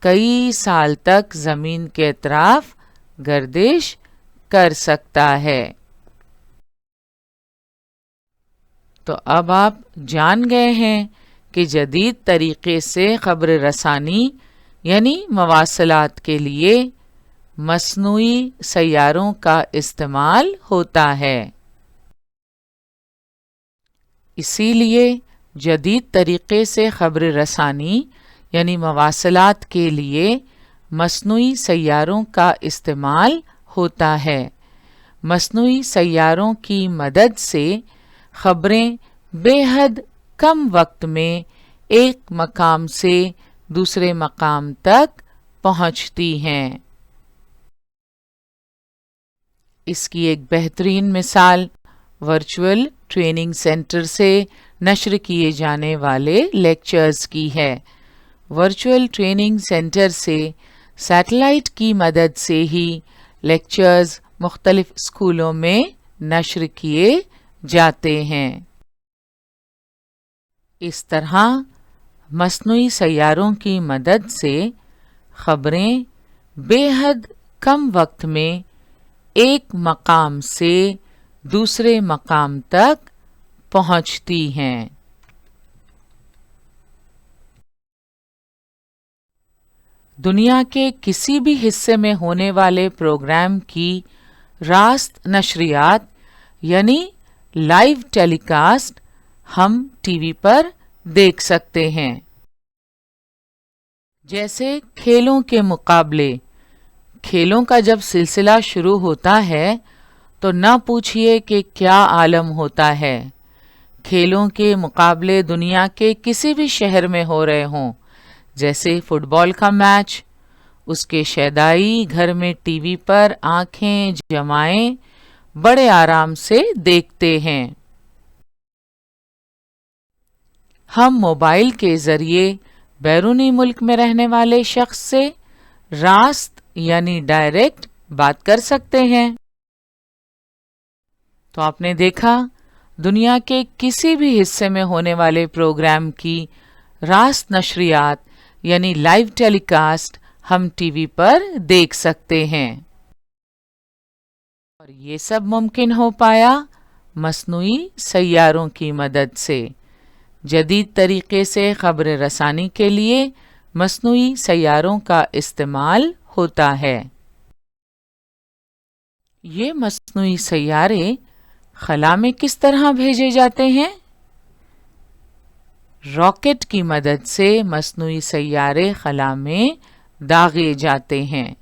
کئی سال تک زمین کے اطراف گردش کر سکتا ہے۔ تو اب آپ جان گئے ہیں کہ جدید طریقے سے خبر رسانی یعنی مواصلات کے لیے مصنوعی سیاروں کا استعمال ہوتا ہے۔ اسی لیے جدید طریقے سے خبر رسانی یعنی مواصلات کے لیے مصنوعی سیاروں کا استعمال ہوتا ہے۔ مصنوعی سیاروں کی مدد سے خبریں بے حد کم وقت میں ایک مقام سے دوسرے مقام تک پہنچتی ہیں۔ اس کی ایک بہترین مثال ورچوئل ٹریننگ سینٹر سے نشر کیے جانے والے لیکچرز کی ہے۔ ورچوئل ٹریننگ سینٹر سے سیٹلائٹ کی مدد سے ہی لیکچرز مختلف اسکولوں میں نشر کیے جاتے ہیں۔ اس طرح مصنوعی سیاروں کی مدد سے خبریں بے حد کم وقت میں ایک مقام سے دوسرے مقام تک پہنچتی ہیں۔ دنیا کے کسی بھی حصے میں ہونے والے پروگرام کی راست نشریات یعنی لائیو ٹیلی کاسٹ ہم ٹی وی پر دیکھ سکتے ہیں۔ جیسے کھیلوں کے مقابلے، کھیلوں کا جب سلسلہ شروع ہوتا ہے تو نہ پوچھئے کہ کیا عالم ہوتا ہے۔ کھیلوں کے مقابلے دنیا کے کسی بھی شہر میں ہو رہے ہوں، جیسے فٹ بال کا میچ، اس کے شیدائی گھر میں ٹی وی پر آنکھیں جمائے بڑے آرام سے دیکھتے ہیں۔ ہم موبائل کے ذریعے بیرونی ملک میں رہنے والے شخص سے راست یعنی ڈائریکٹ بات کر سکتے ہیں۔ تو آپ نے دیکھا دنیا کے کسی بھی حصے میں ہونے والے پروگرام کی راست نشریات یعنی لائیو ٹیلی کاسٹ ہم ٹی وی پر دیکھ سکتے ہیں۔ اور یہ سب ممکن ہو پایا مصنوعی سیاروں کی مدد سے۔ جدید طریقے سے خبر رسانی کے لیے مصنوعی سیاروں کا استعمال ہوتا ہے۔ یہ مصنوعی سیارے خلا میں کس طرح بھیجے جاتے ہیں؟ راکٹ کی مدد سے مصنوعی سیارے خلا میں داغے جاتے ہیں۔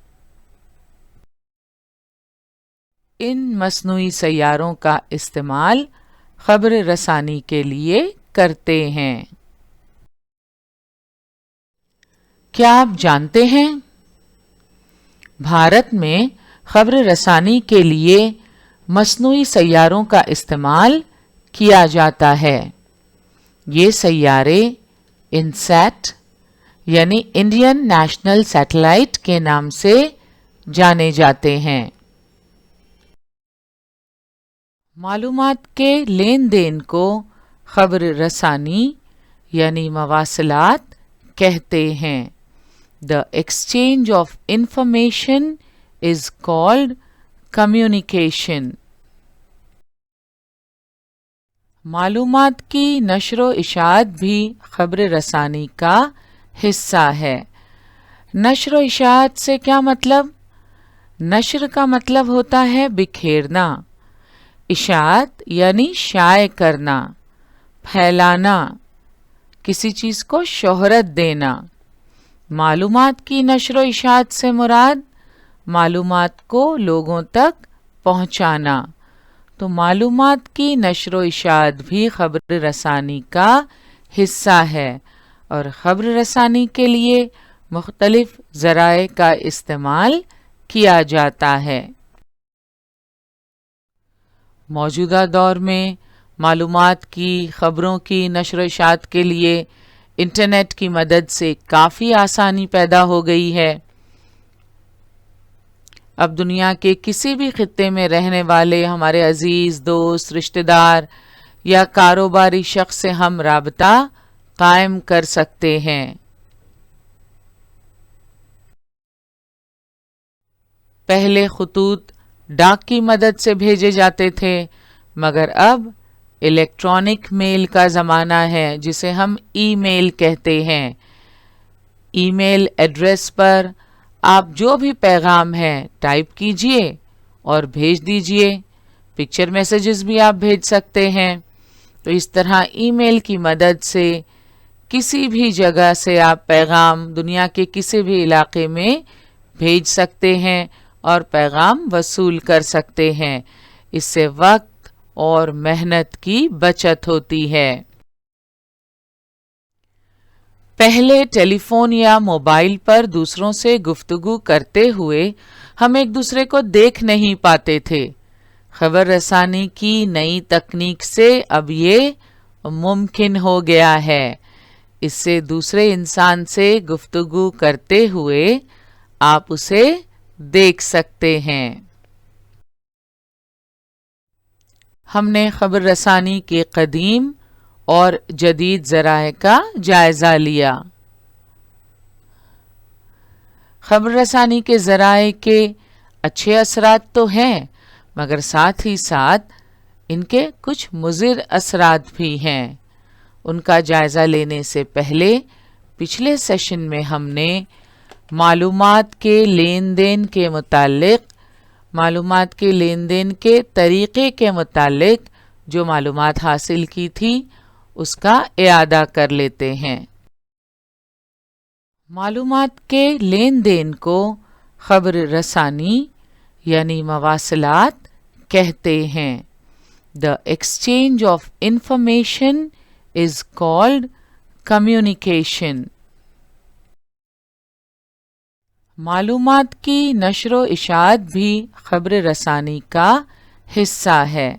ان مصنوعی سیاروں کا استعمال خبر رسانی کے لیے کرتے ہیں۔ کیا آپ جانتے ہیں بھارت میں خبر رسانی کے لیے مصنوعی سیاروں کا استعمال کیا جاتا ہے؟ یہ سیارے انسیٹ یعنی انڈین نیشنل سیٹلائٹ کے نام سے جانے جاتے ہیں۔ معلومات کے لین دین کو خبر رسانی یعنی مواصلات کہتے ہیں۔ The exchange of information is called communication۔ معلومات کی نشر و اشاعت بھی خبر رسانی کا حصہ ہے۔ نشر و اشاعت سے کیا مطلب؟ نشر کا مطلب ہوتا ہے بکھیرنا، اشاعت یعنی شائع کرنا، پھیلانا، کسی چیز کو شہرت دینا۔ معلومات کی نشر و اشاعت سے مراد معلومات کو لوگوں تک پہنچانا۔ تو معلومات کی نشر و اشاعت بھی خبر رسانی کا حصہ ہے اور خبر رسانی کے لیے مختلف ذرائع کا استعمال کیا جاتا ہے۔ موجودہ دور میں معلومات کی خبروں کی نشر و اشاعت کے لیے انٹرنیٹ کی مدد سے کافی آسانی پیدا ہو گئی ہے۔ اب دنیا کے کسی بھی خطے میں رہنے والے ہمارے عزیز دوست، رشتہ دار یا کاروباری شخص سے ہم رابطہ قائم کر سکتے ہیں۔ پہلے خطوط ڈاک کی مدد سے بھیجے جاتے تھے، مگر اب الیکٹرانک میل کا زمانہ ہے جسے ہم ای میل کہتے ہیں۔ ای میل ایڈریس پر آپ جو بھی پیغام ہے ٹائپ کیجئے اور بھیج دیجئے۔ پکچر میسیجز بھی آپ بھیج سکتے ہیں۔ تو اس طرح ای میل کی مدد سے کسی بھی جگہ سے آپ پیغام دنیا کے کسی بھی علاقے میں بھیج سکتے ہیں اور پیغام وصول کر سکتے ہیں۔ اس سے وقت اور محنت کی بچت ہوتی ہے۔ پہلے ٹیلی فون یا موبائل پر دوسروں سے گفتگو کرتے ہوئے ہم ایک دوسرے کو دیکھ نہیں پاتے تھے۔ خبر رسانی کی نئی تکنیک سے اب یہ ممکن ہو گیا ہے۔ اس سے دوسرے انسان سے گفتگو کرتے ہوئے آپ اسے دیکھ سکتے ہیں۔ ہم نے خبر رسانی کے قدیم اور جدید ذرائع کا جائزہ لیا۔ خبر رسانی کے ذرائع کے اچھے اثرات تو ہیں، مگر ساتھ ہی ساتھ ان کے کچھ مضر اثرات بھی ہیں۔ ان کا جائزہ لینے سے پہلے پچھلے سیشن میں ہم نے معلومات کے لین دین کے متعلق، معلومات کے لین دین کے طریقے کے متعلق جو معلومات حاصل کی تھی اس کا اعادہ کر لیتے ہیں۔ معلومات کے لین دین کو خبر رسانی یعنی مواصلات کہتے ہیں۔ The exchange of information is called communication۔ معلومات کی نشر و اشاعت بھی خبر رسانی کا حصہ ہے۔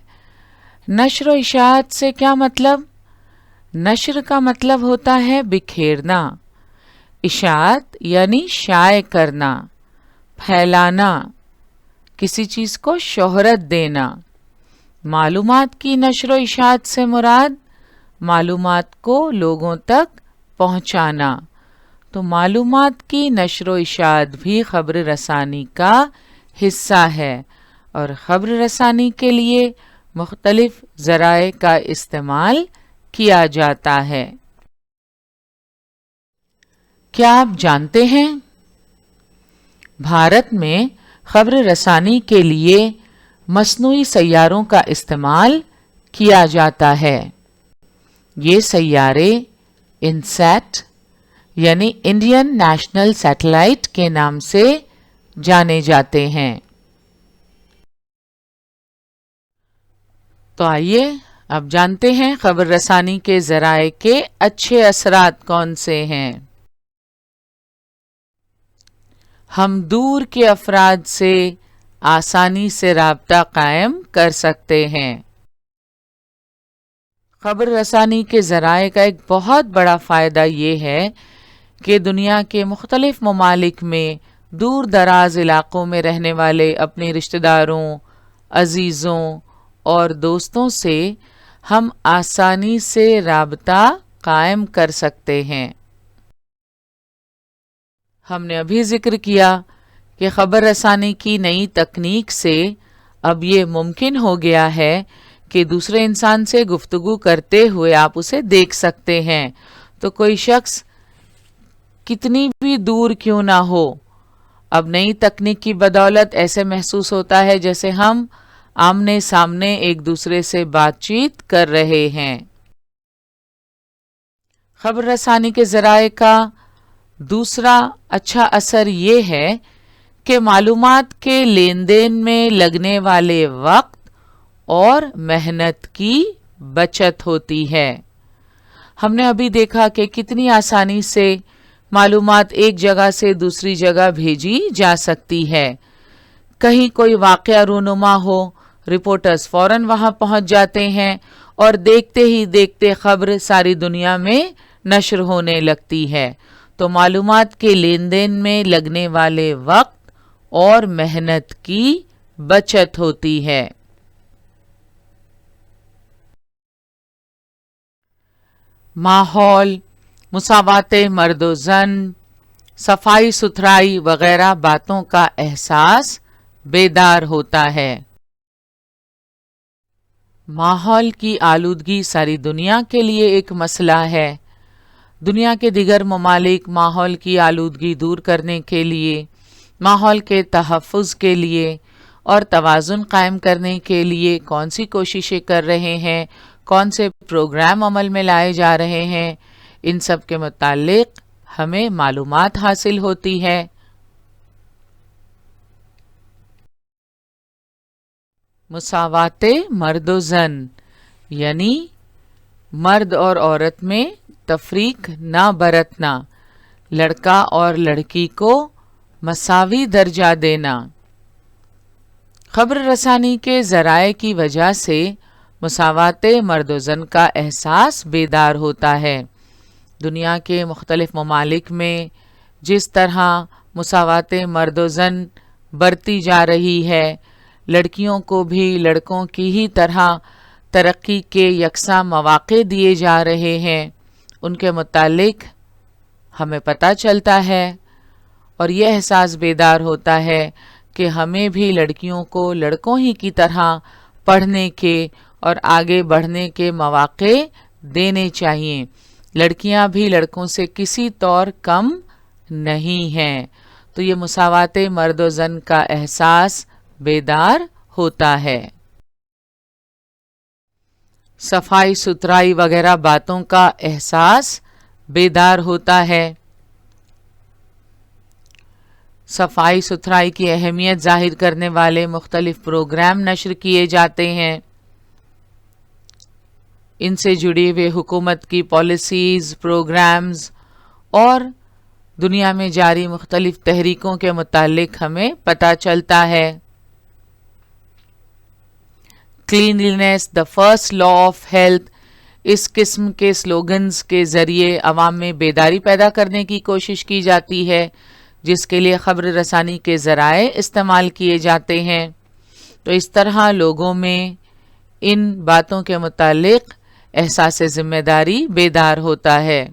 نشر و اشاعت سے کیا مطلب؟ نشر کا مطلب ہوتا ہے بکھیرنا، اشاعت یعنی شائع کرنا، پھیلانا، کسی چیز کو شہرت دینا۔ معلومات کی نشر و اشاعت سے مراد معلومات کو لوگوں تک پہنچانا۔ تو معلومات کی نشر و اشاعت بھی خبر رسانی کا حصہ ہے، اور خبر رسانی کے لیے مختلف ذرائع کا استعمال کیا جاتا ہے۔ کیا آپ جانتے ہیں بھارت میں خبر رسانی کے لیے مصنوعی سیاروں کا استعمال کیا جاتا ہے؟ یہ سیارے انسیٹ یعنی انڈین نیشنل سیٹلائٹ کے نام سے جانے جاتے ہیں۔ تو آئیے اب جانتے ہیں خبر رسانی کے ذرائع کے اچھے اثرات کون سے ہیں۔ ہم دور کے افراد سے آسانی سے رابطہ قائم کر سکتے ہیں۔ خبر رسانی کے ذرائع کا ایک بہت بڑا فائدہ یہ ہے کہ دنیا کے مختلف ممالک میں دور دراز علاقوں میں رہنے والے اپنے رشتہ داروں، عزیزوں اور دوستوں سے ہم آسانی سے رابطہ قائم کر سکتے ہیں۔ ہم نے ابھی ذکر کیا کہ خبر رسانی کی نئی تکنیک سے اب یہ ممکن ہو گیا ہے کہ دوسرے انسان سے گفتگو کرتے ہوئے آپ اسے دیکھ سکتے ہیں۔ تو کوئی شخص کتنی بھی دور کیوں نہ ہو، اب نئی تکنیک کی بدولت ایسے محسوس ہوتا ہے جیسے ہم آمنے سامنے ایک دوسرے سے بات چیت کر رہے ہیں۔ خبر رسانی کے ذرائع کا دوسرا اچھا اثر یہ ہے کہ معلومات کے لین دین میں لگنے والے وقت اور محنت کی بچت ہوتی ہے۔ ہم نے ابھی دیکھا کہ کتنی آسانی سے معلومات ایک جگہ سے دوسری جگہ بھیجی جا سکتی ہے۔ کہیں کوئی واقعہ رونما ہو، رپورٹرز فوراً وہاں پہنچ جاتے ہیں اور دیکھتے ہی دیکھتے خبر ساری دنیا میں نشر ہونے لگتی ہے۔ تو معلومات کے لین دین میں لگنے والے وقت اور محنت کی بچت ہوتی ہے۔ ماحول، مساوات مرد و زن، صفائی ستھرائی وغیرہ باتوں کا احساس بیدار ہوتا ہے۔ ماحول کی آلودگی ساری دنیا کے لیے ایک مسئلہ ہے۔ دنیا کے دیگر ممالک ماحول کی آلودگی دور کرنے کے لیے، ماحول کے تحفظ کے لیے اور توازن قائم کرنے کے لیے کون سی کوششیں کر رہے ہیں، کون سے پروگرام عمل میں لائے جا رہے ہیں، ان سب کے متعلق ہمیں معلومات حاصل ہوتی ہے۔ مساوات مرد و زن، یعنی مرد اور عورت میں تفریق نہ برتنا، لڑکا اور لڑکی کو مساوی درجہ دینا۔ خبر رسانی کے ذرائع کی وجہ سے مساوات مرد و زن کا احساس بیدار ہوتا ہے۔ دنیا کے مختلف ممالک میں جس طرح مساوات مرد و زن برتی جا رہی ہے، لڑکیوں کو بھی لڑکوں کی ہی طرح ترقی کے یکساں مواقع دیے جا رہے ہیں، ان کے متعلق ہمیں پتہ چلتا ہے اور یہ احساس بیدار ہوتا ہے کہ ہمیں بھی لڑکیوں کو لڑکوں ہی کی طرح پڑھنے کے اور آگے بڑھنے کے مواقع دینے چاہیے۔ لڑکیاں بھی لڑکوں سے کسی طور کم نہیں ہیں، تو یہ مساوات مرد و زن کا احساس بیدار ہوتا ہے۔ صفائی ستھرائی وغیرہ باتوں کا احساس بیدار ہوتا ہے۔ صفائی ستھرائی کی اہمیت ظاہر کرنے والے مختلف پروگرام نشر کیے جاتے ہیں۔ ان سے جڑی ہوئے حکومت کی پالیسیز، پروگرامز اور دنیا میں جاری مختلف تحریکوں کے متعلق ہمیں پتہ چلتا ہے۔ Cleanliness the first law of health, اس قسم کے سلوگنز کے ذریعے عوام میں بیداری پیدا کرنے کی کوشش کی جاتی ہے، جس کے لیے خبر رسانی کے ذرائع استعمال کیے جاتے ہیں۔ تو اس طرح لوگوں میں ان باتوں کے متعلق احساس ذمہ داری بیدار ہوتا ہے۔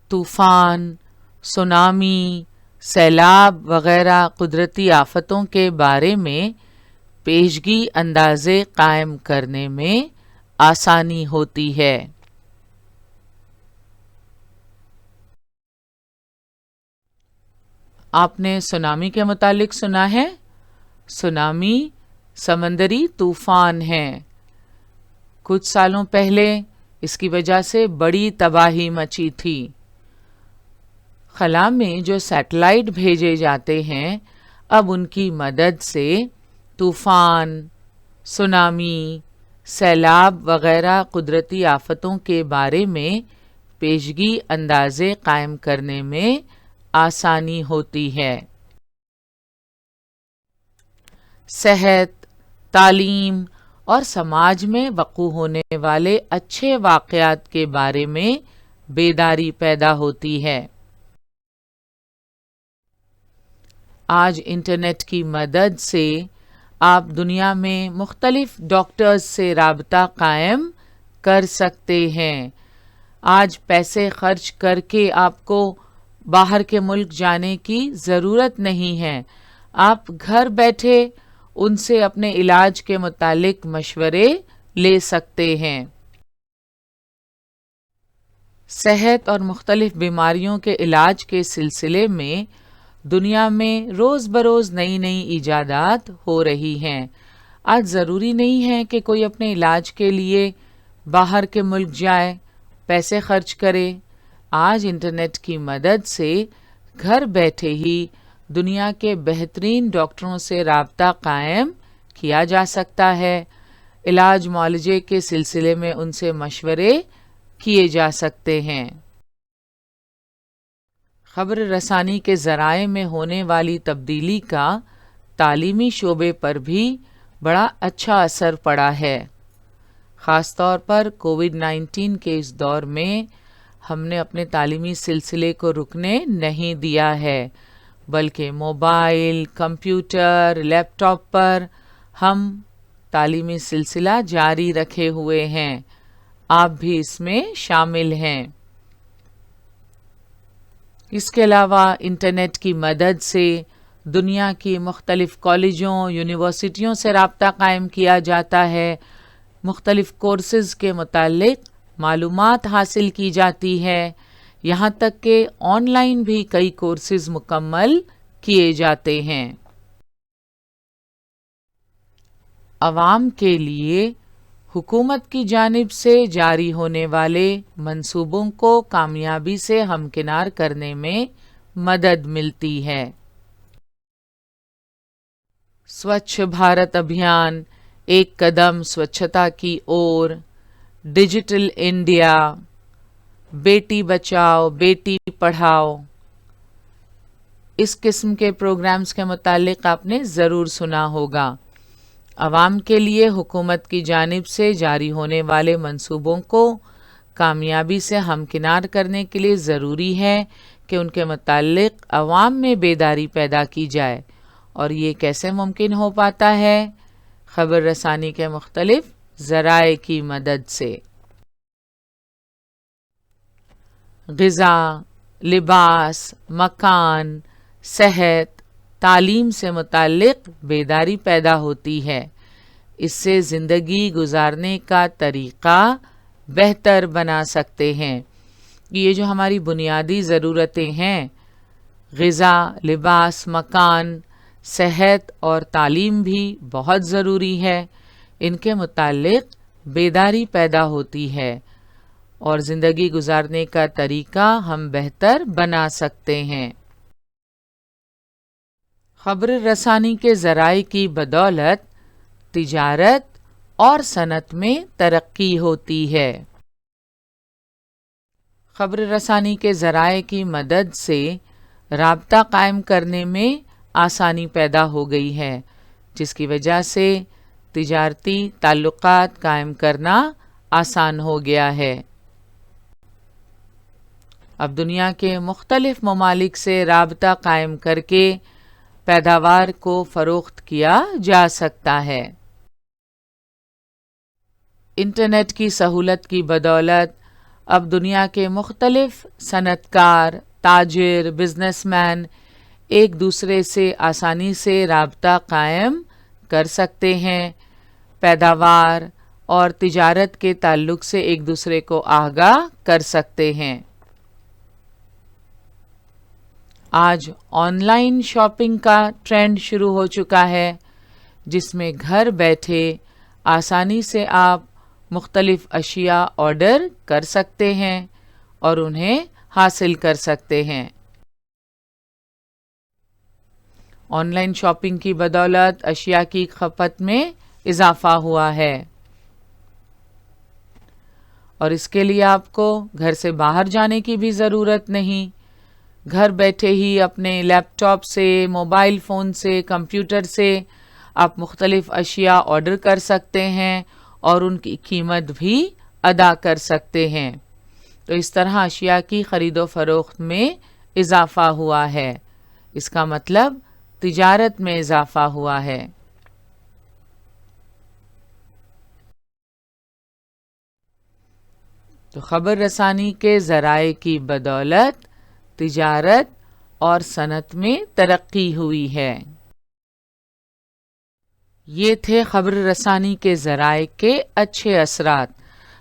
طوفان، سونامی، سیلاب وغیرہ قدرتی آفتوں کے بارے میں پیشگی اندازے قائم کرنے میں آسانی ہوتی ہے۔ آپ نے سونامی کے متعلق سنا ہے؟ سونامی سمندری طوفان ہے۔ کچھ سالوں پہلے اس کی وجہ سے بڑی تباہی مچی تھی۔ خلا میں جو سیٹلائٹ بھیجے جاتے ہیں، اب ان کی مدد سے طوفان، سونامی، سیلاب وغیرہ قدرتی آفتوں کے بارے میں پیشگی اندازے قائم کرنے میں آسانی ہوتی ہے۔ صحت، تعلیم اور سماج میں وقوع ہونے والے اچھے واقعات کے بارے میں بیداری پیدا ہوتی ہے۔ آج انٹرنیٹ کی مدد سے آپ دنیا میں مختلف ڈاکٹرز سے رابطہ قائم کر سکتے ہیں۔ آج پیسے خرچ کر کے آپ کو باہر کے ملک جانے کی ضرورت نہیں ہے، آپ گھر بیٹھے ان سے اپنے علاج کے متعلق مشورے لے سکتے ہیں۔ صحت اور مختلف بیماریوں کے علاج کے سلسلے میں دنیا میں روز بروز نئی نئی ایجادات ہو رہی ہیں۔ آج ضروری نہیں ہے کہ کوئی اپنے علاج کے لیے باہر کے ملک جائے، پیسے خرچ کرے۔ آج انٹرنیٹ کی مدد سے گھر بیٹھے ہی دنیا کے بہترین ڈاکٹروں سے رابطہ قائم کیا جا سکتا ہے، علاج معالجے کے سلسلے میں ان سے مشورے کیے جا سکتے ہیں۔ خبر رسانی کے ذرائع میں ہونے والی تبدیلی کا تعلیمی شعبے پر بھی بڑا اچھا اثر پڑا ہے۔ خاص طور پر کووڈ-19 کے اس دور میں ہم نے اپنے تعلیمی سلسلے کو رکنے نہیں دیا ہے، بلکہ موبائل، کمپیوٹر، لیپ ٹاپ پر ہم تعلیمی سلسلہ جاری رکھے ہوئے ہیں۔ آپ بھی اس میں شامل ہیں۔ اس کے علاوہ انٹرنیٹ کی مدد سے دنیا کی مختلف کالجوں یونیورسٹیوں سے رابطہ قائم کیا جاتا ہے، مختلف کورسز کے متعلق معلومات حاصل کی جاتی ہے، یہاں تک کہ آن لائن بھی کئی کورسز مکمل کیے جاتے ہیں۔ عوام کے لیے حکومت کی جانب سے جاری ہونے والے منصوبوں کو کامیابی سے ہمکنار کرنے میں مدد ملتی ہے۔ سوچھ بھارت ابھیان، ایک قدم سوچھتا کی اور، ڈیجیٹل انڈیا، بیٹی بچاؤ بیٹی پڑھاؤ، اس قسم کے پروگرامز کے متعلق آپ نے ضرور سنا ہوگا۔ عوام کے لیے حکومت کی جانب سے جاری ہونے والے منصوبوں کو کامیابی سے ہمکنار کرنے کے لیے ضروری ہے کہ ان کے متعلق عوام میں بیداری پیدا کی جائے، اور یہ کیسے ممکن ہو پاتا ہے؟ خبر رسانی کے مختلف ذرائع کی مدد سے۔ غذا، لباس، مکان، صحت، تعلیم سے متعلق بیداری پیدا ہوتی ہے، اس سے زندگی گزارنے کا طریقہ بہتر بنا سکتے ہیں۔ یہ جو ہماری بنیادی ضرورتیں ہیں، غذا، لباس، مکان، صحت اور تعلیم بھی بہت ضروری ہے، ان کے متعلق بیداری پیدا ہوتی ہے اور زندگی گزارنے کا طریقہ ہم بہتر بنا سکتے ہیں۔ خبر رسانی کے ذرائع کی بدولت تجارت اور صنعت میں ترقی ہوتی ہے۔ خبر رسانی کے ذرائع کی مدد سے رابطہ قائم کرنے میں آسانی پیدا ہو گئی ہے، جس کی وجہ سے تجارتی تعلقات قائم کرنا آسان ہو گیا ہے۔ اب دنیا کے مختلف ممالک سے رابطہ قائم کر کے پیداوار کو فروخت کیا جا سکتا ہے۔ انٹرنیٹ کی سہولت کی بدولت اب دنیا کے مختلف صنعت کار، تاجر، بزنس مین ایک دوسرے سے آسانی سے رابطہ قائم کر سکتے ہیں، پیداوار اور تجارت کے تعلق سے ایک دوسرے کو آگاہ کر سکتے ہیں۔ آج آن لائن شاپنگ کا ٹرینڈ شروع ہو چکا ہے، جس میں گھر بیٹھے آسانی سے آپ مختلف اشیاء آرڈر کر سکتے ہیں اور انہیں حاصل کر سکتے ہیں۔ آن لائن شاپنگ کی بدولت اشیاء کی کھپت میں اضافہ ہوا ہے، اور اس کے لیے آپ کو گھر سے باہر جانے کی بھی ضرورت نہیں، گھر بیٹھے ہی اپنے لیپ ٹاپ سے، موبائل فون سے، کمپیوٹر سے آپ مختلف اشیاء آرڈر کر سکتے ہیں اور ان کی قیمت بھی ادا کر سکتے ہیں۔ تو اس طرح اشیاء کی خرید و فروخت میں اضافہ ہوا ہے، اس کا مطلب تجارت میں اضافہ ہوا ہے۔ تو خبر رسانی کے ذرائع کی بدولت تجارت اور صنعت میں ترقی ہوئی ہے۔ یہ تھے خبر رسانی کے ذرائع کے اچھے اثرات۔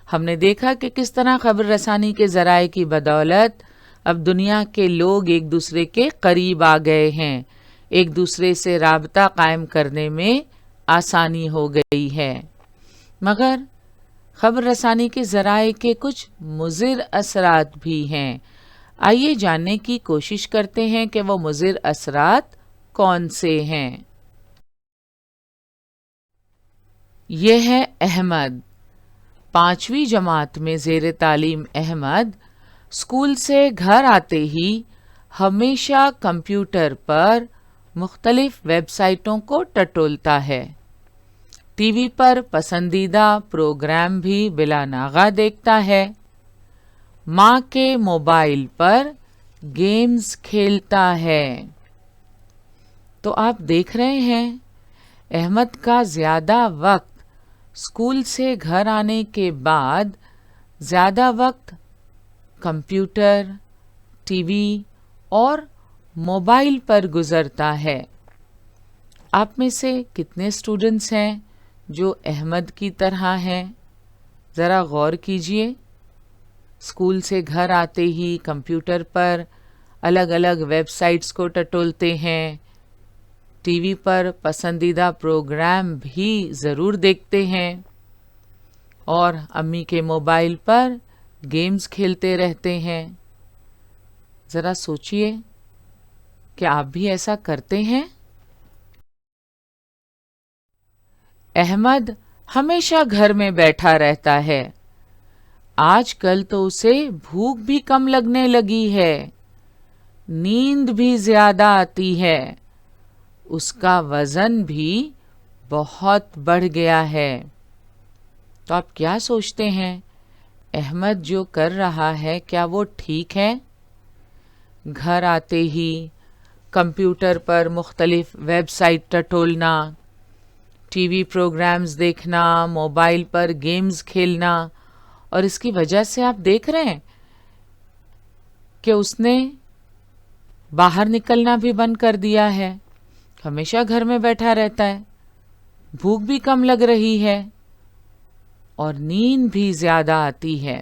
ہم نے دیکھا کہ کس طرح خبر رسانی کے ذرائع کی بدولت اب دنیا کے لوگ ایک دوسرے کے قریب آ گئے ہیں، ایک دوسرے سے رابطہ قائم کرنے میں آسانی ہو گئی ہے۔ مگر خبر رسانی کے ذرائع کے کچھ مضر اثرات بھی ہیں۔ آئیے جاننے کی کوشش کرتے ہیں کہ وہ مضر اثرات کون سے ہیں۔ یہ ہے احمد، 5ویں جماعت میں زیر تعلیم احمد اسکول سے گھر آتے ہی ہمیشہ کمپیوٹر پر مختلف ویب سائٹوں کو ٹٹولتا ہے، ٹی وی پر پسندیدہ پروگرام بھی بلا ناغہ دیکھتا ہے، ماں کے موبائل پر گیمز کھیلتا ہے۔ تو آپ دیکھ رہے ہیں احمد کا زیادہ وقت اسکول سے گھر آنے کے بعد زیادہ وقت کمپیوٹر، ٹی وی اور موبائل پر گزرتا ہے۔ آپ میں سے کتنے اسٹوڈنٹس ہیں جو احمد کی طرح ہیں؟ ذرا غور کیجئے. اسکول سے گھر آتے ہی کمپیوٹر پر الگ الگ ویب سائٹس کو ٹٹولتے ہیں، ٹی وی پر پسندیدہ پروگرام بھی ضرور دیکھتے ہیں، اور امی کے موبائل پر گیمز کھیلتے رہتے ہیں. ذرا سوچئے کہ آپ بھی ایسا کرتے ہیں؟ احمد ہمیشہ گھر میں بیٹھا رہتا ہے. آج کل تو اسے بھوک بھی کم لگنے لگی ہے، نیند بھی زیادہ آتی ہے، اس کا وزن بھی بہت بڑھ گیا ہے. تو آپ کیا سوچتے ہیں، احمد جو کر رہا ہے کیا وہ ٹھیک ہے؟ گھر آتے ہی کمپیوٹر پر مختلف ویب سائٹ ٹٹولنا، ٹی وی پروگرامز دیکھنا، موبائل پر گیمز کھیلنا، اور اس کی وجہ سے آپ دیکھ رہے ہیں کہ اس نے باہر نکلنا بھی بند کر دیا ہے، ہمیشہ گھر میں بیٹھا رہتا ہے، بھوک بھی کم لگ رہی ہے اور نیند بھی زیادہ آتی ہے.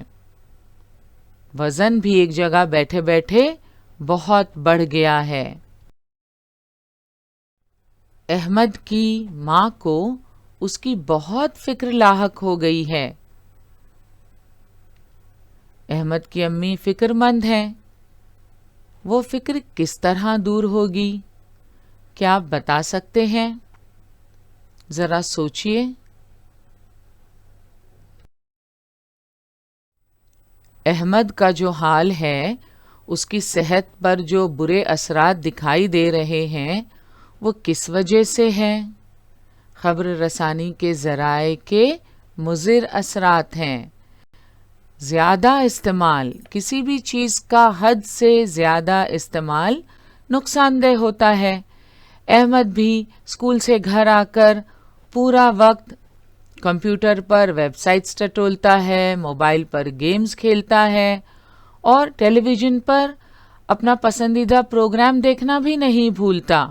وزن بھی ایک جگہ بیٹھے بیٹھے بہت بڑھ گیا ہے. احمد کی ماں کو اس کی بہت فکر لاحق ہو گئی ہے. احمد کی امی فکر مند ہیں. وہ فکر کس طرح دور ہوگی؟ کیا آپ بتا سکتے ہیں؟ ذرا سوچئے. احمد کا جو حال ہے، اس کی صحت پر جو برے اثرات دکھائی دے رہے ہیں، وہ کس وجہ سے ہیں؟ خبر رسانی کے ذرائع کے مضر اثرات ہیں. زیادہ استعمال، کسی بھی چیز کا حد سے زیادہ استعمال نقصان دہ ہوتا ہے. احمد بھی اسکول سے گھر آ کر پورا وقت کمپیوٹر پر ویب سائٹس ٹٹولتا ہے، موبائل پر گیمز کھیلتا ہے، اور ٹیلی ویژن پر اپنا پسندیدہ پروگرام دیکھنا بھی نہیں بھولتا،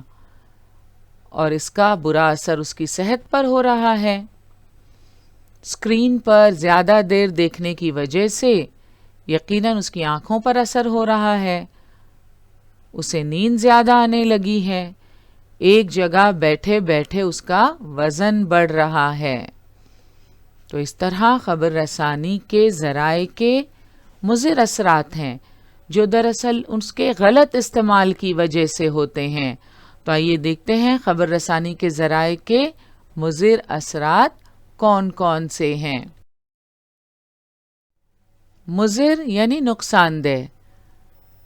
اور اس کا برا اثر اس کی صحت پر ہو رہا ہے. اسکرین پر زیادہ دیر دیکھنے کی وجہ سے یقیناً اس کی آنکھوں پر اثر ہو رہا ہے، اسے نیند زیادہ آنے لگی ہے، ایک جگہ بیٹھے بیٹھے اس کا وزن بڑھ رہا ہے. تو اس طرح خبر رسانی کے ذرائع کے مضر اثرات ہیں جو دراصل اس کے غلط استعمال کی وجہ سے ہوتے ہیں. تو آئیے دیکھتے ہیں خبر رسانی کے ذرائع کے مضر اثرات کون کون سے ہیں. مضر یعنی نقصان دہ.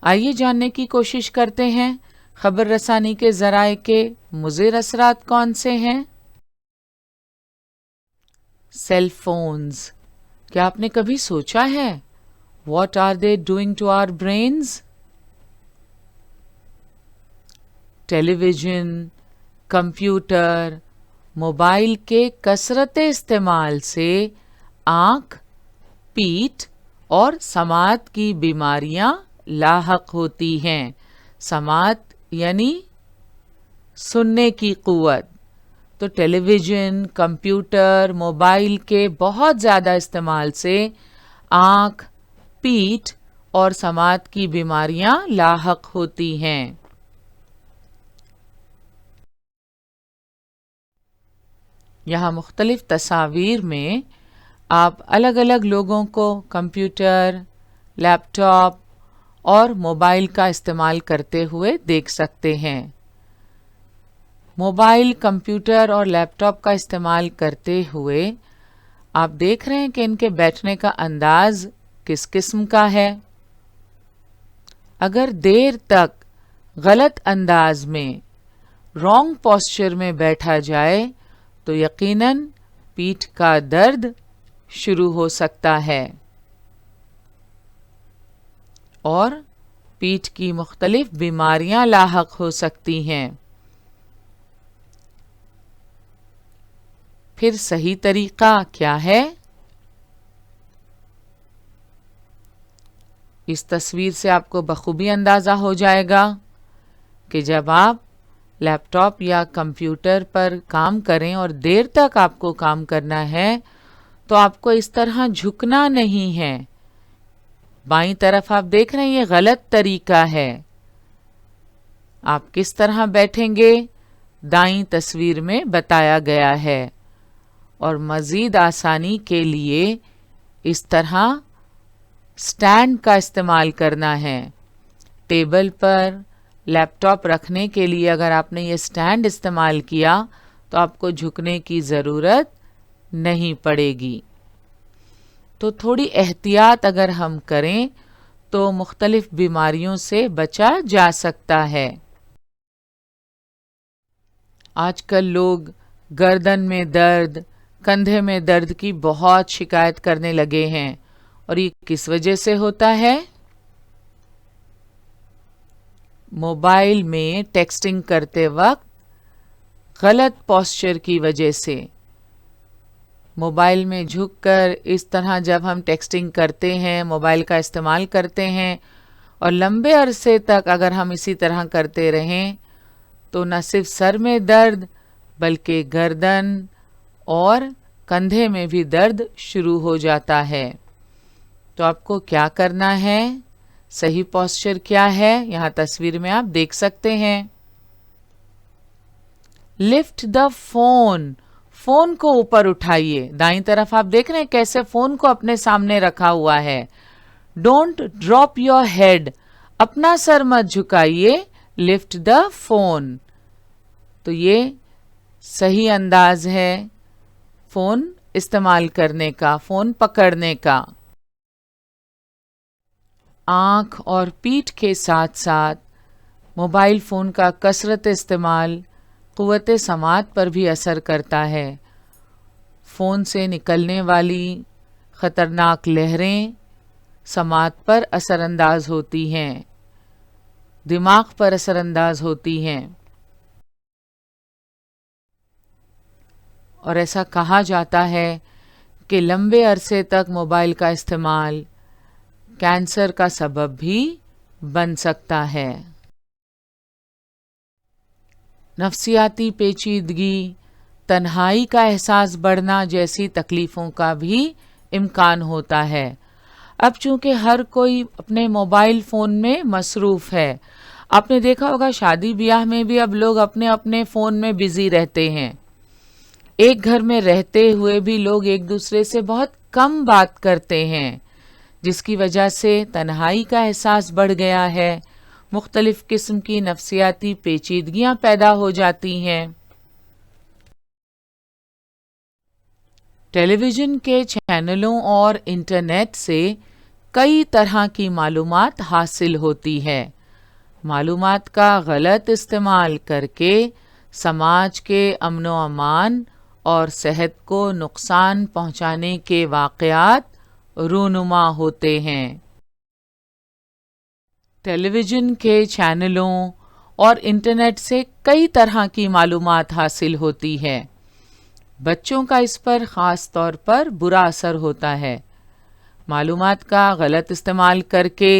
آئیے جاننے کی کوشش کرتے ہیں خبر رسانی کے ذرائع کے مضر اثرات کون سے ہیں. Cell phones. کیا آپ نے کبھی سوچا ہے what are they doing to our brains? Television, computer, mobile کے کثرت استعمال سے آنکھ، پیٹھ اور سماعت کی بیماریاں لاحق ہوتی ہیں. سماعت یعنی سننے کی قوت. تو ٹیلی ویژن، کمپیوٹر، موبائل کے بہت زیادہ استعمال سے آنکھ، پیٹھ اور سماعت کی بیماریاں لاحق ہوتی ہیں. یہاں مختلف تصاویر میں آپ الگ الگ لوگوں کو کمپیوٹر، لیپ ٹاپ اور موبائل کا استعمال کرتے ہوئے دیکھ سکتے ہیں. موبائل، کمپیوٹر اور لیپ ٹاپ کا استعمال کرتے ہوئے آپ دیکھ رہے ہیں کہ ان کے بیٹھنے کا انداز کس قسم کا ہے. اگر دیر تک غلط انداز میں، رانگ پوسچر میں بیٹھا جائے تو یقیناً پیٹھ کا درد شروع ہو سکتا ہے اور پیٹھ کی مختلف بیماریاں لاحق ہو سکتی ہیں. پھر صحیح طریقہ کیا ہے؟ اس تصویر سے آپ کو بخوبی اندازہ ہو جائے گا کہ جب آپ لیپ ٹاپ یا کمپیوٹر پر کام کریں اور دیر تک آپ کو کام کرنا ہے تو آپ کو اس طرح جھکنا نہیں ہے. بائیں طرف آپ دیکھ رہے ہیں یہ غلط طریقہ ہے. آپ کس طرح بیٹھیں گے دائیں تصویر میں بتایا گیا ہے. اور مزید آسانی کے لیے اس طرح سٹینڈ کا استعمال کرنا ہے. ٹیبل پر لیپ ٹاپ رکھنے کے لیے اگر آپ نے یہ سٹینڈ استعمال کیا تو آپ کو جھکنے کی ضرورت نہیں پڑے گی. تو تھوڑی احتیاط اگر ہم کریں تو مختلف بیماریوں سے بچا جا سکتا ہے. آج کل لوگ گردن میں درد، کندھے میں درد کی بہت شکایت کرنے لگے ہیں. اور یہ کس وجہ سے ہوتا ہے؟ موبائل میں ٹیکسٹنگ کرتے وقت غلط پوسچر کی وجہ سے. موبائل میں جھک کر اس طرح جب ہم ٹیکسٹنگ کرتے ہیں، موبائل کا استعمال کرتے ہیں اور لمبے عرصے تک اگر ہم اسی طرح کرتے رہیں تو نہ صرف سر میں درد بلکہ گردن اور کندھے میں بھی درد شروع ہو جاتا ہے. تو آپ کو کیا کرنا ہے؟ صحیح پوسچر کیا ہے؟ یہاں تصویر میں آپ دیکھ سکتے ہیں. Lift the phone. فون کو اوپر اٹھائیے. دائیں طرف آپ دیکھ رہے ہیں کیسے فون کو اپنے سامنے رکھا ہوا ہے. Don't drop your head. اپنا سر مت جھکائیے. Lift the phone. تو یہ صحیح انداز ہے فون استعمال کرنے کا، فون پکڑنے کا. آنکھ اور پیٹھ کے ساتھ ساتھ موبائل فون کا کثرت استعمال قوت سماعت پر بھی اثر کرتا ہے. فون سے نکلنے والی خطرناک لہریں سماعت پر اثر انداز ہوتی ہیں، دماغ پر اثر انداز ہوتی ہیں. اور ایسا کہا جاتا ہے کہ لمبے عرصے تک موبائل کا استعمال کینسر کا سبب بھی بن سکتا ہے. نفسیاتی پیچیدگی، تنہائی کا احساس بڑھنا جیسی تکلیفوں کا بھی امکان ہوتا ہے. اب چونکہ ہر کوئی اپنے موبائل فون میں مصروف ہے، آپ نے دیکھا ہوگا شادی بیاہ میں بھی اب لوگ اپنے اپنے فون میں بزی رہتے ہیں. ایک گھر میں رہتے ہوئے بھی لوگ ایک دوسرے سے بہت کم بات کرتے ہیں، جس کی وجہ سے تنہائی کا احساس بڑھ گیا ہے. مختلف قسم کی نفسیاتی پیچیدگیاں پیدا ہو جاتی ہیں. ٹیلی ویژن کے چینلوں اور انٹرنیٹ سے کئی طرح کی معلومات حاصل ہوتی ہے. معلومات کا غلط استعمال کر کے سماج کے امن و امان اور صحت کو نقصان پہنچانے کے واقعات رونما ہوتے ہیں. ٹیلی ویژن کے چینلوں اور انٹرنیٹ سے کئی طرح کی معلومات حاصل ہوتی ہے. بچوں کا اس پر خاص طور پر برا اثر ہوتا ہے. معلومات کا غلط استعمال کر کے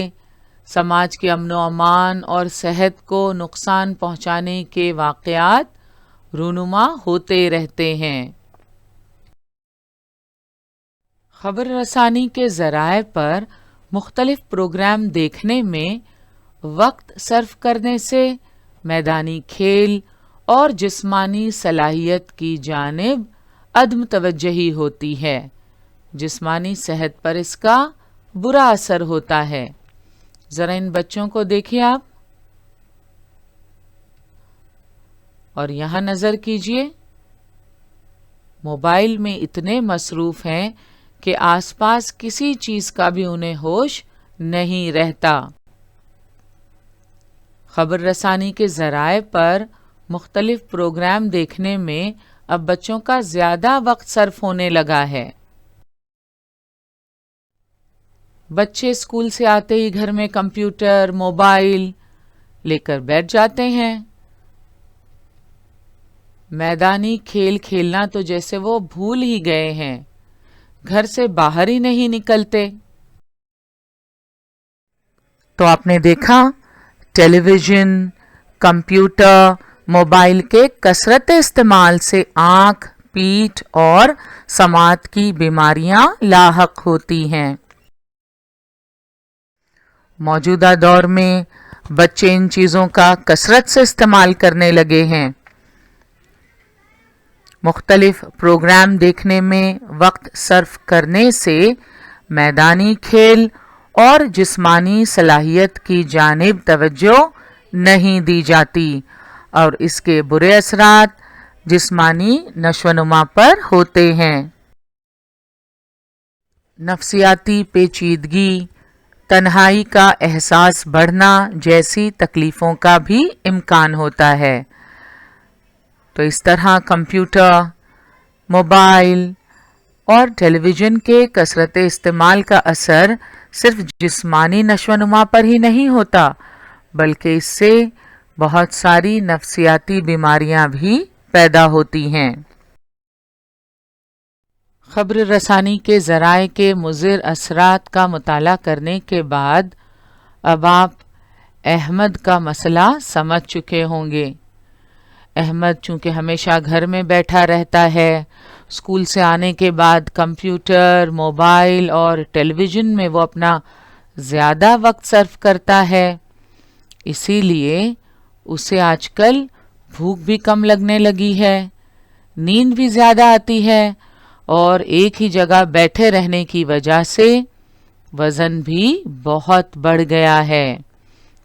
سماج کے امن و امان اور صحت کو نقصان پہنچانے کے واقعات رونما ہوتے رہتے ہیں. خبر رسانی کے ذرائع پر مختلف پروگرام دیکھنے میں وقت صرف کرنے سے میدانی کھیل اور جسمانی صلاحیت کی جانب عدم توجہی ہوتی ہے. جسمانی صحت پر اس کا برا اثر ہوتا ہے. ذرا ان بچوں کو دیکھیں آپ اور یہاں نظر کیجئے. موبائل میں اتنے مصروف ہیں کہ آس پاس کسی چیز کا بھی انہیں ہوش نہیں رہتا. خبر رسانی کے ذرائع پر مختلف پروگرام دیکھنے میں اب بچوں کا زیادہ وقت صرف ہونے لگا ہے. بچے اسکول سے آتے ہی گھر میں کمپیوٹر، موبائل لے کر بیٹھ جاتے ہیں. میدانی کھیل کھیلنا تو جیسے وہ بھول ہی گئے ہیں، گھر سے باہر ہی نہیں نکلتے. تو آپ نے دیکھا ٹیلی ویژن، کمپیوٹر، موبائل کے کثرت استعمال سے آنکھ، پیٹھ اور سماعت کی بیماریاں لاحق ہوتی ہیں۔ موجودہ دور میں بچے ان چیزوں کا کثرت سے استعمال کرنے لگے ہیں۔ مختلف پروگرام دیکھنے میں وقت صرف کرنے سے میدانی کھیل اور جسمانی صلاحیت کی جانب توجہ نہیں دی جاتی اور اس کے برے اثرات جسمانی نشو و نما پر ہوتے ہیں۔ نفسیاتی پیچیدگی، تنہائی کا احساس بڑھنا جیسی تکلیفوں کا بھی امکان ہوتا ہے۔ تو اس طرح کمپیوٹر، موبائل اور ٹیلی ویژن کے کثرت استعمال کا اثر صرف جسمانی نشو و نما پر ہی نہیں ہوتا بلکہ اس سے بہت ساری نفسیاتی بیماریاں بھی پیدا ہوتی ہیں۔ خبر رسانی کے ذرائع کے مضر اثرات کا مطالعہ کرنے کے بعد اب آپ احمد کا مسئلہ سمجھ چکے ہوں گے۔ احمد چونکہ ہمیشہ گھر میں بیٹھا رہتا ہے، اسکول سے آنے کے بعد کمپیوٹر، موبائل اور ٹیلی ویژن میں وہ اپنا زیادہ وقت صرف کرتا ہے، اسی لیے اسے آج کل بھوک بھی کم لگنے لگی ہے، نیند بھی زیادہ آتی ہے اور ایک ہی جگہ بیٹھے رہنے کی وجہ سے وزن بھی بہت بڑھ گیا ہے۔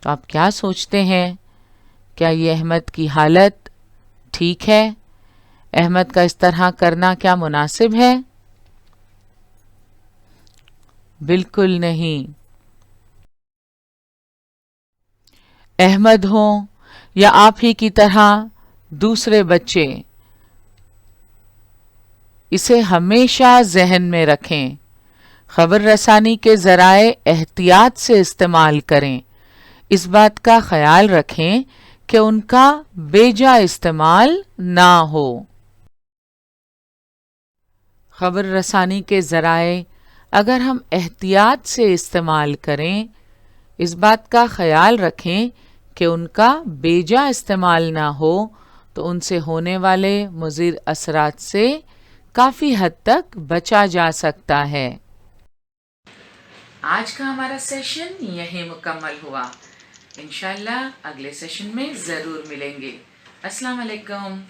تو آپ کیا سوچتے ہیں؟ کیا یہ احمد کی حالت ٹھیک ہے؟ احمد کا اس طرح کرنا کیا مناسب ہے؟ بالکل نہیں۔ احمد ہوں یا آپ ہی کی طرح دوسرے بچے، اسے ہمیشہ ذہن میں رکھیں۔ خبر رسانی کے ذرائع احتیاط سے استعمال کریں، اس بات کا خیال رکھیں کہ ان کا بے جا استعمال نہ ہو۔ خبر رسانی کے ذرائع اگر ہم احتیاط سے استعمال کریں، اس بات کا خیال رکھیں کہ ان کا بے جا استعمال نہ ہو تو ان سے ہونے والے مضر اثرات سے کافی حد تک بچا جا سکتا ہے۔ آج کا ہمارا سیشن یہیں مکمل ہوا۔ انشاءاللہ اگلے سیشن میں ضرور ملیں گے۔ السلام علیکم۔